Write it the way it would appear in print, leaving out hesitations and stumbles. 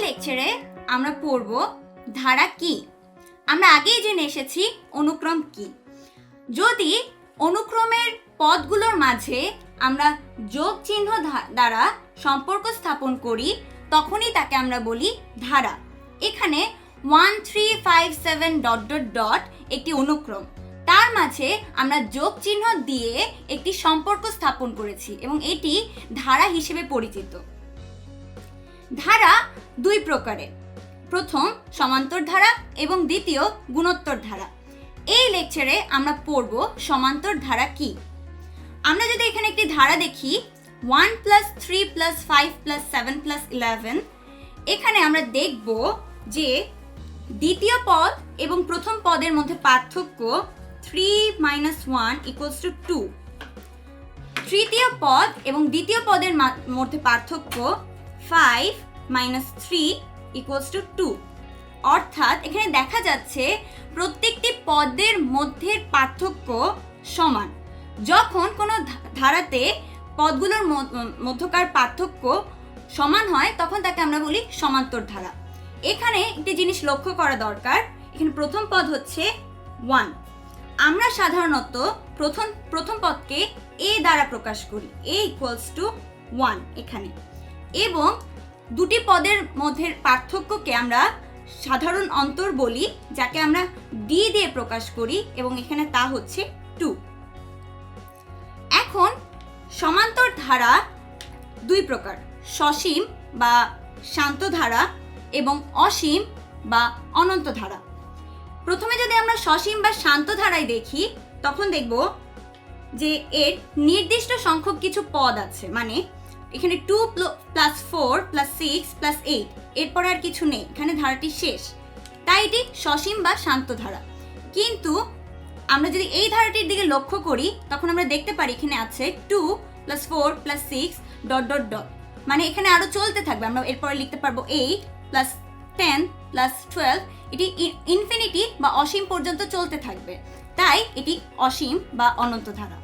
লেকচারে আমরা পড়ব ধারা কি। আমরা আগেই জেনে এসেছি অনুক্রম কি। যদি অনুক্রমের পদগুলোর মাঝে আমরা যোগ চিহ্ন দ্বারা সম্পর্ক স্থাপন করি তখনই তাকে আমরা বলি ধারা। এখানে 1 3 5 7 ডট ডট ডট একটি অনুক্রম, তার মাঝে আমরা যোগ চিহ্ন দিয়ে একটি সম্পর্ক স্থাপন করেছি এবং এটি ধারা হিসেবে পরিচিত। ধারা দুই প্রকারের, প্রথম সমান্তর ধারা এবং দ্বিতীয় গুণোত্তর ধারা। এই লেকচারে আমরা পড়ব সমান্তর ধারা কি। আমরা যদি এখানে একটি ধারা দেখি 1 + 3 + 5 + 7 + 11, এখানে আমরা দেখব যে দ্বিতীয় পদ এবং প্রথম পদের মধ্যে পার্থক্য 3 - 1 = 2। তৃতীয় পদ এবং দ্বিতীয় পদের মধ্যে পার্থক্য 5 - 3 = 2। অর্থাৎ এখানে দেখা যাচ্ছে প্রত্যেকটি পদের মধ্যের পার্থক্য সমান। যখন কোনো ধারাতে পদগুলোর মধ্যকার পার্থক্য সমান হয় তখন তাকে আমরা বলি সমান্তর ধারা। এখানে একটি জিনিস লক্ষ্য করা দরকার, এখানে প্রথম পদ হচ্ছে 1। আমরা সাধারণত প্রথম পদকে a দ্বারা প্রকাশ করি, a = 1 এখানে, এবং দুটি পদের মধ্যে পার্থক্যকে আমরা সাধারণ অন্তর বলি, যাকে আমরা d দিয়ে প্রকাশ করি, এবং এখানে তা হচ্ছে 2। এখন সমান্তর ধারা দুই প্রকার, সসীম বা শান্ত ধারা এবং অসীম বা অনন্ত ধারা। প্রথমে যদি আমরা সসীম বা শান্ত ধারায় দেখি তখন দেখব যে এর নির্দিষ্ট সংখ্যক কিছু পদ আছে, মানে এখানে 2 + 4 + 6 + 8, এরপর আর কিছু নেই, এখানে ধারাটি শেষ, তাই এটি সসীম বা শান্ত ধারা। কিন্তু আমরা যদি এই ধারাটির দিকে লক্ষ্য করি তখন আমরা দেখতে পারি এখানে আছে 2 + 4 + 6 ডট ডট ডট, মানে এখানে আরো চলতে থাকবে। আমরা এরপরে লিখতে পারবো 8 + 10 + 12, এটি ইনফিনিটি বা অসীম পর্যন্ত চলতে থাকবে, তাই এটি অসীম বা অনন্ত ধারা।